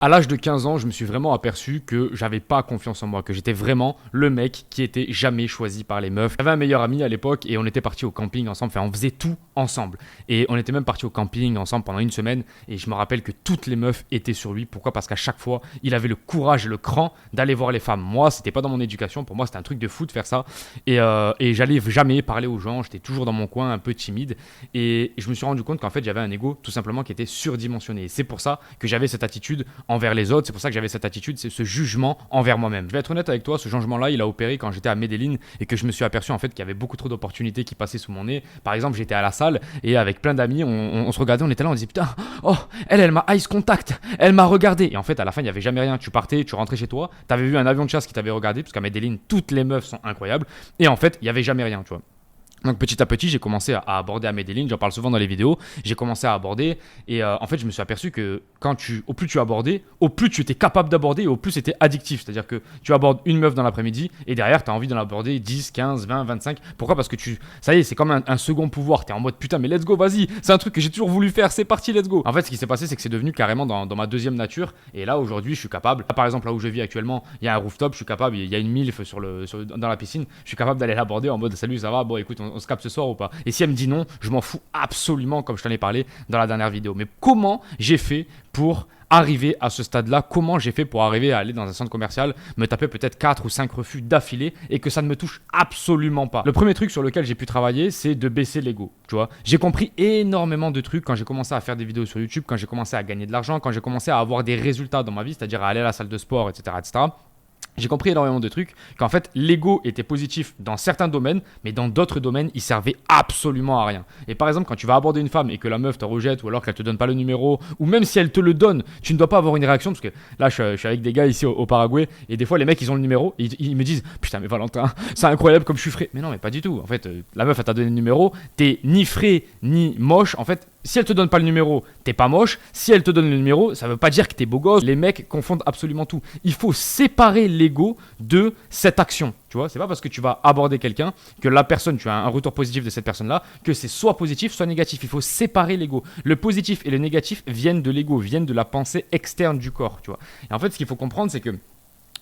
À l'âge de 15 ans, je me suis vraiment aperçu que j'avais pas confiance en moi, que j'étais vraiment le mec qui était jamais choisi par les meufs. J'avais un meilleur ami à l'époque et on était partis au camping ensemble, enfin on faisait tout ensemble. Et on était même partis au camping ensemble pendant une semaine et je me rappelle que toutes les meufs étaient sur lui. Pourquoi ? Parce qu'à chaque fois, il avait le courage et le cran d'aller voir les femmes. Moi, c'était pas dans mon éducation, pour moi c'était un truc de fou de faire ça. Et j'allais jamais parler aux gens, j'étais toujours dans mon coin un peu timide. Et je me suis rendu compte qu'en fait j'avais un ego tout simplement qui était surdimensionné. Et c'est pour ça que j'avais cette attitude envers les autres, c'est pour ça que j'avais cette attitude, c'est ce jugement envers moi-même. Je vais être honnête avec toi, ce changement-là, il a opéré quand j'étais à Medellín et que je me suis aperçu en fait qu'il y avait beaucoup trop d'opportunités qui passaient sous mon nez. Par exemple, j'étais à la salle et avec plein d'amis, on se regardait, on était là, on disait putain, oh, elle m'a eyes contact, elle m'a regardé. Et en fait, à la fin, il n'y avait jamais rien. Tu partais, tu rentrais chez toi, t'avais vu un avion de chasse qui t'avait regardé, parce qu'à Medellín, toutes les meufs sont incroyables. Et en fait, il n'y avait jamais rien, tu vois. Donc petit à petit, j'ai commencé à aborder à Medellín, j'en parle souvent dans les vidéos, j'ai commencé à aborder et en fait je me suis aperçu que au plus tu abordais, au plus tu étais capable d'aborder et au plus c'était addictif. C'est-à-dire que tu abordes une meuf dans l'après-midi et derrière tu as envie d'en aborder 10, 15, 20, 25. Pourquoi ? Parce que ça y est, c'est comme un second pouvoir, tu es en mode putain mais let's go, vas-y, c'est un truc que j'ai toujours voulu faire, c'est parti, let's go. En fait ce qui s'est passé c'est que c'est devenu carrément dans ma deuxième nature et là aujourd'hui je suis capable, là, par exemple là où je vis actuellement, il y a un rooftop, je suis capable, il y a une milf dans la piscine, je suis capable d'aller l'aborder en mode salut ça va, bon écoute on se capte ce soir ou pas. Et si elle me dit non, je m'en fous absolument, comme je t'en ai parlé dans la dernière vidéo. Mais comment j'ai fait pour arriver à ce stade-là ? Comment j'ai fait pour arriver à aller dans un centre commercial, me taper peut-être 4 ou 5 refus d'affilée et que ça ne me touche absolument pas ? Le premier truc sur lequel j'ai pu travailler, c'est de baisser l'ego. Tu vois, j'ai compris énormément de trucs quand j'ai commencé à faire des vidéos sur YouTube, quand j'ai commencé à gagner de l'argent, quand j'ai commencé à avoir des résultats dans ma vie, c'est-à-dire à aller à la salle de sport, etc., etc. J'ai compris énormément de trucs, qu'en fait l'ego était positif dans certains domaines, mais dans d'autres domaines il servait absolument à rien. Et par exemple quand tu vas aborder une femme et que la meuf te rejette ou alors qu'elle te donne pas le numéro, ou même si elle te le donne, tu ne dois pas avoir une réaction, parce que là je suis avec des gars ici au Paraguay et des fois les mecs ils ont le numéro et ils me disent putain mais Valentin c'est incroyable comme je suis frais. Mais non mais pas du tout, en fait la meuf elle t'a donné le numéro, t'es ni frais ni moche, en fait si elle te donne pas le numéro, t'es pas moche. Si elle te donne le numéro, ça veut pas dire que t'es beau gosse. Les mecs confondent absolument tout. Il faut séparer l'ego de cette action. Tu vois, c'est pas parce que tu vas aborder quelqu'un que la personne, tu as un retour positif de cette personne-là, que c'est soit positif, soit négatif. Il faut séparer l'ego. Le positif et le négatif viennent de l'ego, viennent de la pensée externe du corps. Tu vois. Et en fait, ce qu'il faut comprendre, c'est que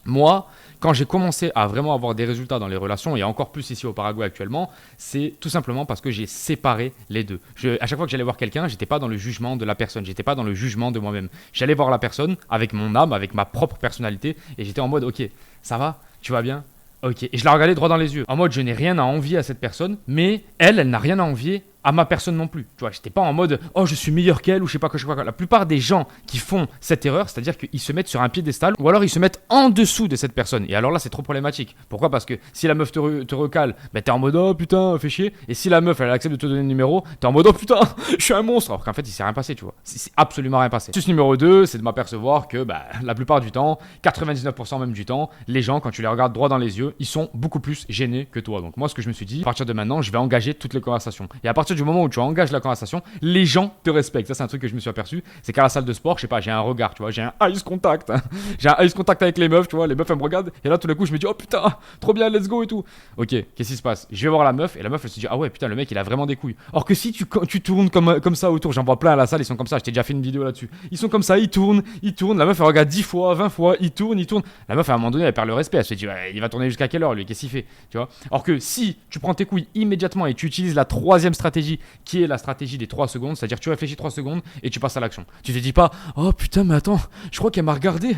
moi, quand j'ai commencé à vraiment avoir des résultats dans les relations, et encore plus ici au Paraguay actuellement, c'est tout simplement parce que j'ai séparé les deux. À chaque fois que j'allais voir quelqu'un, j'étais pas dans le jugement de la personne, j'étais pas dans le jugement de moi-même. J'allais voir la personne avec mon âme, avec ma propre personnalité, et j'étais en mode ok, ça va, tu vas bien, ok. Et je la regardais droit dans les yeux, en mode je n'ai rien à envier à cette personne, mais elle n'a rien à envier à ma personne non plus. Tu vois, j'étais pas en mode oh je suis meilleur qu'elle ou je sais pas quoi. La plupart des gens qui font cette erreur, c'est-à-dire qu'ils se mettent sur un piédestal ou alors ils se mettent en dessous de cette personne. Et alors là c'est trop problématique. Pourquoi ? Parce que si la meuf te recale, bah t'es en mode oh putain fais chier. Et si la meuf elle accepte de te donner le numéro, t'es en mode oh putain je suis un monstre. Alors qu'en fait il s'est rien passé, tu vois. C'est absolument rien passé. Astuce numéro 2, c'est de m'apercevoir que bah, la plupart du temps, 99% même du temps, les gens quand tu les regardes droit dans les yeux, ils sont beaucoup plus gênés que toi. Donc moi ce que je me suis dit, à partir de maintenant je vais engager toutes les conversations. Et à partir du moment où tu engages la conversation, les gens te respectent. Ça c'est un truc que je me suis aperçu, c'est qu'à la salle de sport, je sais pas, j'ai un regard, tu vois, j'ai un eyes contact. J'ai un eyes contact avec les meufs, tu vois, les meufs elles me regardent et là tout d'un coup je me dis oh putain, trop bien, let's go et tout. Ok, qu'est-ce qui se passe ? Je vais voir la meuf et la meuf elle se dit ah ouais putain le mec il a vraiment des couilles. Or que si tu tournes comme ça autour, j'en vois plein à la salle, ils sont comme ça, je t'ai déjà fait une vidéo là-dessus. Ils sont comme ça, ils tournent, la meuf elle regarde 10 fois, 20 fois, ils tournent. La meuf à un moment donné elle perd le respect, elle se dit ouais, il va tourner jusqu'à quelle heure lui, qu'est-ce qu'il fait, tu vois. Or que si tu prends tes couilles immédiatement et tu utilises la troisième stratégie qui est la stratégie des 3 secondes, c'est-à-dire tu réfléchis 3 secondes et tu passes à l'action. Tu te dis pas oh putain mais attends, je crois qu'elle m'a regardé,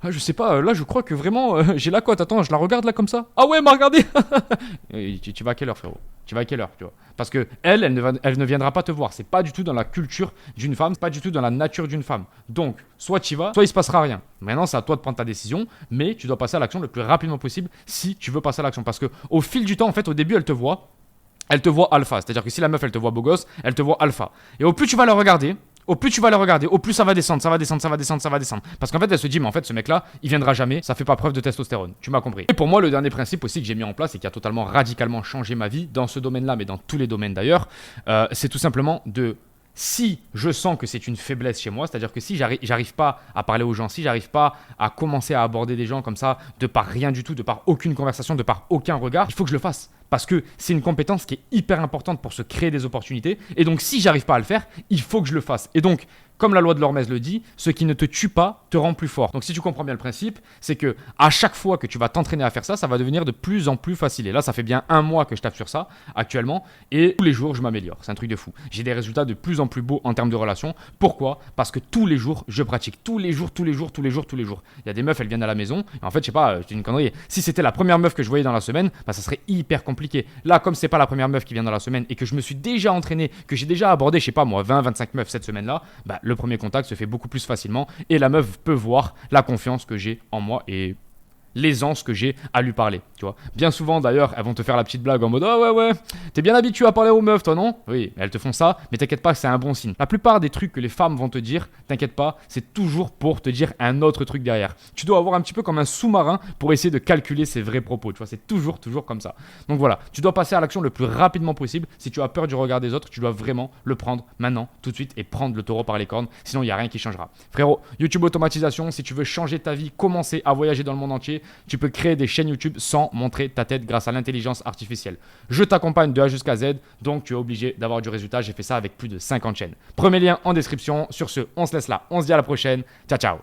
je sais pas, là je crois que vraiment j'ai la cote, attends je la regarde là comme ça, ah ouais elle m'a regardé. Tu vas à quelle heure frérot, tu vas à quelle heure, tu vois, parce que elle ne viendra pas te voir, c'est pas du tout dans la culture d'une femme, c'est pas du tout dans la nature d'une femme. Donc soit tu y vas, soit il se passera rien. Maintenant c'est à toi de prendre ta décision, mais tu dois passer à l'action le plus rapidement possible si tu veux passer à l'action, parce que au fil du temps en fait au début elle te voit alpha. C'est-à-dire que si la meuf elle te voit beau gosse, elle te voit alpha. Et au plus tu vas la regarder, au plus ça va descendre. Parce qu'en fait elle se dit mais en fait ce mec là il viendra jamais, ça fait pas preuve de testostérone. Tu m'as compris. Et pour moi le dernier principe aussi que j'ai mis en place et qui a totalement radicalement changé ma vie dans ce domaine là, mais dans tous les domaines d'ailleurs, c'est tout simplement de... Si je sens que c'est une faiblesse chez moi, c'est-à-dire que si j'arrive pas à parler aux gens, si j'arrive pas à commencer à aborder des gens comme ça, de par rien du tout, de par aucune conversation, de par aucun regard, il faut que je le fasse. Parce que c'est une compétence qui est hyper importante pour se créer des opportunités. Et donc si j'arrive pas à le faire, il faut que je le fasse. Et donc comme la loi de l'Hormèse le dit, ce qui ne te tue pas te rend plus fort. Donc si tu comprends bien le principe, c'est que à chaque fois que tu vas t'entraîner à faire ça, ça va devenir de plus en plus facile. Et là, ça fait bien 1 mois que je tape sur ça actuellement et tous les jours, je m'améliore. C'est un truc de fou. J'ai des résultats de plus en plus beaux en termes de relations. Pourquoi? Parce que tous les jours, je pratique. Tous les jours. Il y a des meufs, elles viennent à la maison. Et en fait, je sais pas, c'est une connerie. Si c'était la première meuf que je voyais dans la semaine, bah, ça serait hyper compliqué. Là, comme c'est pas la première meuf qui vient dans la semaine et que je me suis déjà entraîné, que j'ai déjà abordé, je sais pas moi, 20-25 meufs cette semaine-là, bah, le premier contact se fait beaucoup plus facilement et la meuf peut voir la confiance que j'ai en moi et l'aisance que j'ai à lui parler, tu vois. Bien souvent d'ailleurs, elles vont te faire la petite blague en mode « Oh ouais, t'es bien habitué à parler aux meufs toi, non ?» Oui, elles te font ça, mais t'inquiète pas, c'est un bon signe. La plupart des trucs que les femmes vont te dire, t'inquiète pas, c'est toujours pour te dire un autre truc derrière. Tu dois avoir un petit peu comme un sous-marin pour essayer de calculer ses vrais propos, tu vois, c'est toujours comme ça. Donc voilà, tu dois passer à l'action le plus rapidement possible. Si tu as peur du regard des autres, tu dois vraiment le prendre maintenant, tout de suite, et prendre le taureau par les cornes, sinon il n'y a rien qui changera. Frérot, YouTube automatisation, si tu veux changer ta vie, commencer à voyager dans le monde entier, tu peux créer des chaînes YouTube sans montrer ta tête grâce à l'intelligence artificielle. Je t'accompagne de A jusqu'à Z, donc tu es obligé d'avoir du résultat. J'ai fait ça avec plus de 50 chaînes. Premier lien en description. Sur ce, on se laisse là. On se dit à la prochaine. Ciao, ciao.